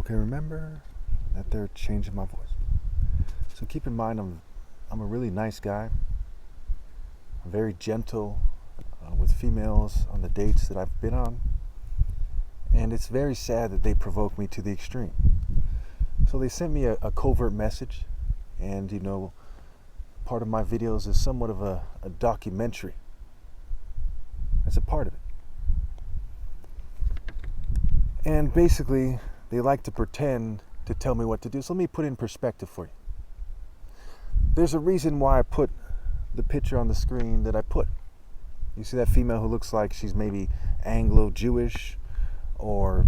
Okay, remember that they're changing my voice. So keep in mind, I'm a really nice guy. I'm very gentle with females on the dates that I've been on. And it's very sad that they provoke me to the extreme. So they sent me a covert message, and part of my videos is somewhat of a documentary. That's a part of it. And basically, they like to pretend to tell me what to do. So let me put it in perspective for you. There's a reason why I put the picture on the screen that I put. You see that female who looks like she's maybe Anglo-Jewish, or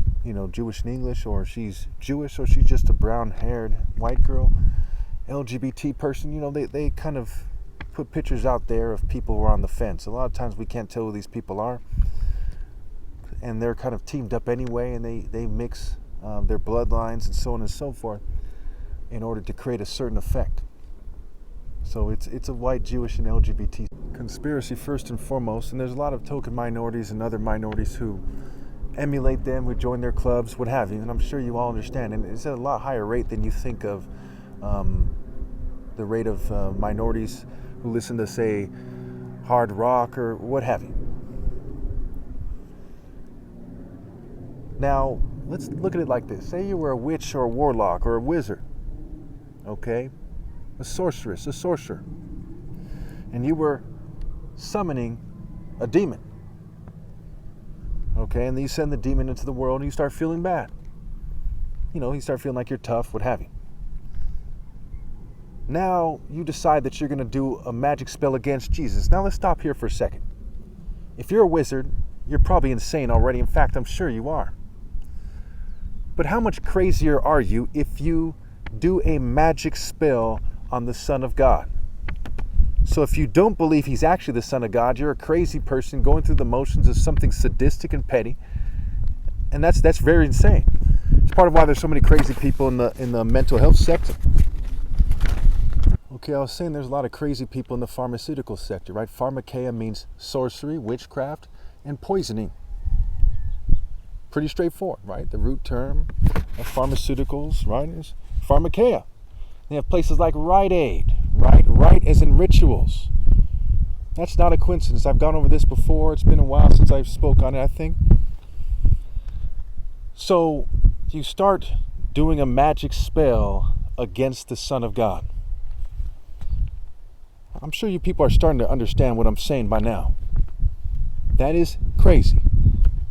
Jewish and English, or she's Jewish, or she's just a brown-haired white girl, LGBT person. They kind of put pictures out there of people who are on the fence. A lot of times we can't tell who these people are, and they're kind of teamed up anyway, and they mix their bloodlines and so on and so forth in order to create a certain effect. So it's a white, Jewish, and LGBT conspiracy first and foremost, and there's a lot of token minorities and other minorities who emulate them, who join their clubs, what have you, and I'm sure you all understand. And it's at a lot higher rate than you think of, the rate of minorities who listen to, say, hard rock or what have you. Now, let's look at it like this. Say you were a witch or a warlock or a wizard, okay? A sorceress, a sorcerer. And you were summoning a demon. Okay, and then you send the demon into the world and you start feeling bad. You start feeling like you're tough, what have you. Now you decide that you're going to do a magic spell against Jesus. Now let's stop here for a second. If you're a wizard, you're probably insane already. In fact, I'm sure you are. But how much crazier are you if you do a magic spell on the Son of God? So if you don't believe he's actually the Son of God, you're a crazy person going through the motions of something sadistic and petty. And that's very insane. It's part of why there's so many crazy people in the mental health sector. Okay, I was saying there's a lot of crazy people in the pharmaceutical sector, right? Pharmakeia means sorcery, witchcraft, and poisoning. Pretty straightforward, right? The root term of pharmaceuticals, right, is pharmakeia. They have places like Rite Aid, right? Rite as in rituals. That's not a coincidence. I've gone over this before. It's been a while since I've spoke on it, I think. So you start doing a magic spell against the Son of God. I'm sure you people are starting to understand what I'm saying by now. That is crazy.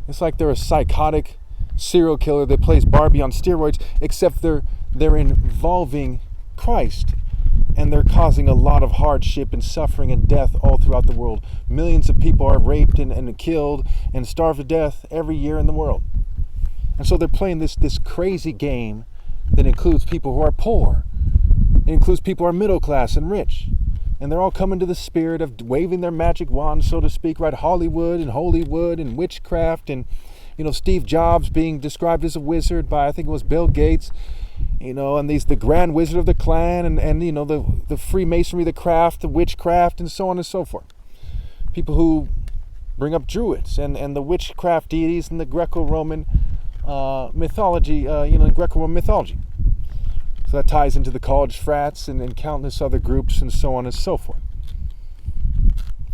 It's like they're a psychotic serial killer that plays Barbie on steroids, except they're involving Christ, and they're causing a lot of hardship and suffering and death all throughout the world. Millions of people are raped and killed and starved to death every year in the world. And so they're playing this crazy game that includes people who are poor. It includes people who are middle class and rich. And they're all coming to the spirit of waving their magic wand, so to speak, right? Hollywood and Holywood and witchcraft, and Steve Jobs being described as a wizard by, I think it was Bill Gates, and the grand wizard of the clan, and the Freemasonry, the craft, the witchcraft, and so on and so forth. People who bring up Druids and the witchcraft deities in the Greco-Roman mythology, Greco-Roman mythology. So that ties into the college frats and countless other groups and so on and so forth.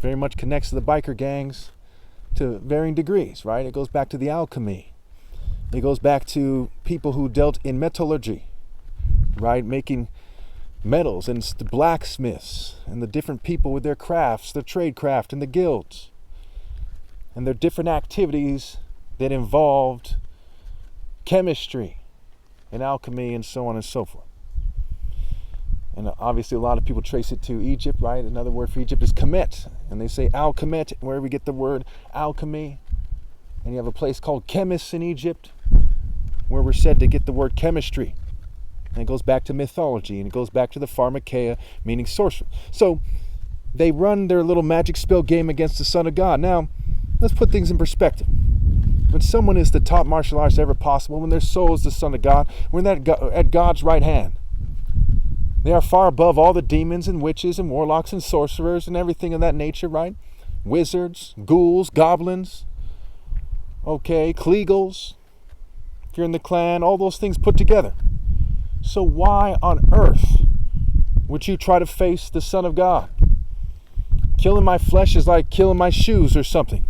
Very much connects to the biker gangs to varying degrees, right? It goes back to the alchemy. It goes back to people who dealt in metallurgy, right? Making metals, and the blacksmiths and the different people with their crafts, their trade craft, and the guilds. And their different activities that involved chemistry and alchemy and so on and so forth. And obviously a lot of people trace it to Egypt, right? Another word for Egypt is Kemet. And they say Al-Kemet, where we get the word alchemy. And you have a place called Chemis in Egypt, where we're said to get the word chemistry. And it goes back to mythology, and it goes back to the pharmakeia, meaning sorcery. So they run their little magic spell game against the Son of God. Now, let's put things in perspective. When someone is the top martial artist ever possible, when their soul is the Son of God, when they're at God's right hand, they are far above all the demons and witches and warlocks and sorcerers and everything of that nature, right? Wizards, ghouls, goblins, okay, Kleagles, if you're in the Klan, all those things put together. So why on earth would you try to face the Son of God? Killing my flesh is like killing my shoes or something.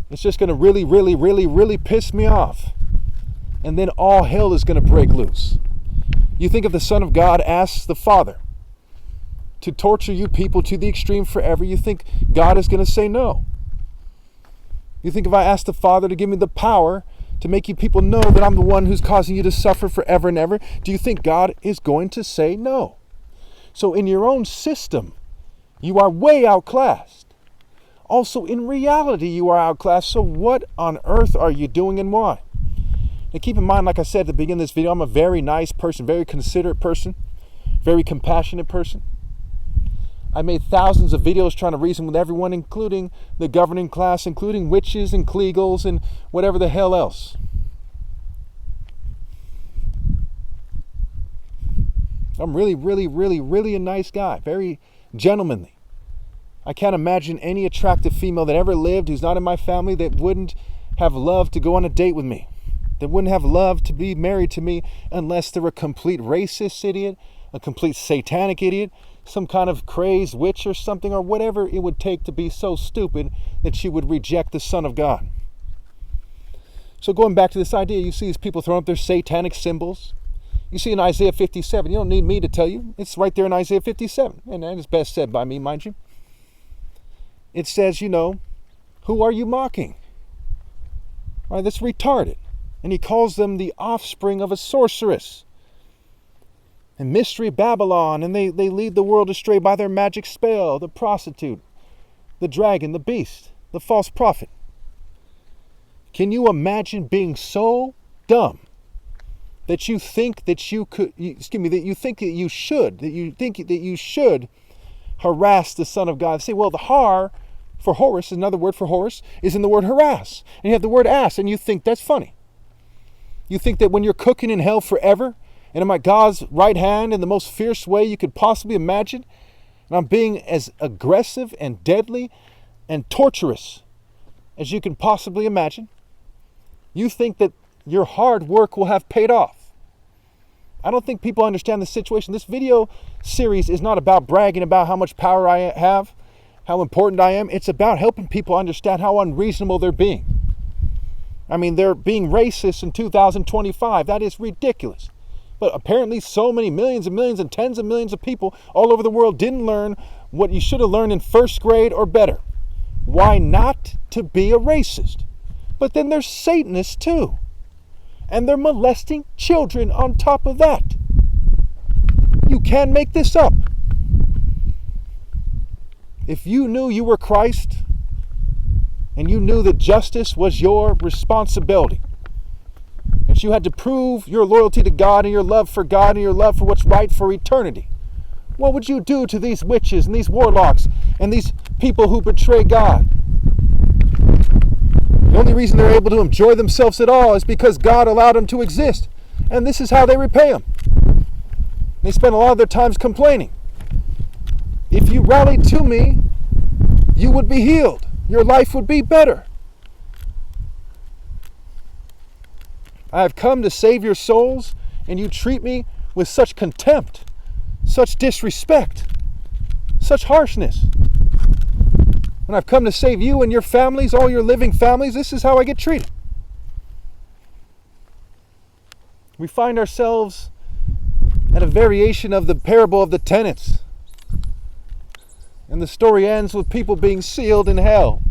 It's just going to really, really, really, really piss me off. And then all hell is going to break loose. You think if the Son of God asks the Father to torture you people to the extreme forever, you think God is going to say no? You think if I ask the Father to give me the power to make you people know that I'm the one who's causing you to suffer forever and ever, do you think God is going to say no? So in your own system, you are way outclassed. Also, in reality, you are outclassed. So what on earth are you doing and why? Now keep in mind, like I said at the beginning of this video, I'm a very nice person, very considerate person, very compassionate person. I made thousands of videos trying to reason with everyone, including the governing class, including witches and Kleagles and whatever the hell else. I'm really, really, really, really a nice guy, very gentlemanly. I can't imagine any attractive female that ever lived who's not in my family that wouldn't have love to go on a date with me, that wouldn't have love to be married to me unless they're a complete racist idiot, a complete satanic idiot, some kind of crazed witch or something, or whatever it would take to be so stupid that she would reject the Son of God. So going back to this idea, you see these people throwing up their satanic symbols. You see in Isaiah 57, you don't need me to tell you. It's right there in Isaiah 57. And that is best said by me, mind you. It says, who are you mocking? Right, that's retarded. And he calls them the offspring of a sorceress. And Mystery Babylon, and they lead the world astray by their magic spell, the prostitute, the dragon, the beast, the false prophet. Can you imagine being so dumb that you think that you could, that you think that you should harass the Son of God? Say, well, the har for Horus, another word for Horus, is in the word harass. And you have the word ass, and you think that's funny. You think that when you're cooking in hell forever, and I'm at God's right hand in the most fierce way you could possibly imagine, and I'm being as aggressive and deadly and torturous as you can possibly imagine, you think that your hard work will have paid off. I don't think people understand the situation. This video series is not about bragging about how much power I have, how important I am. It's about helping people understand how unreasonable they're being. I mean, they're being racist in 2025. That is ridiculous. But apparently so many millions and millions and tens of millions of people all over the world didn't learn what you should have learned in first grade or better. Why not to be a racist? But then there's Satanists too. And they're molesting children on top of that. You can't make this up. If you knew you were Christ and you knew that justice was your responsibility, that you had to prove your loyalty to God and your love for God and your love for what's right for eternity, what would you do to these witches and these warlocks and these people who betray God? The only reason they're able to enjoy themselves at all is because God allowed them to exist. And this is how they repay them. They spend a lot of their times complaining. If you rallied to me, you would be healed. Your life would be better. I have come to save your souls, and you treat me with such contempt, such disrespect, such harshness. When I've come to save you and your families, all your living families, this is how I get treated. We find ourselves at a variation of the parable of the tenants. And the story ends with people being sealed in hell.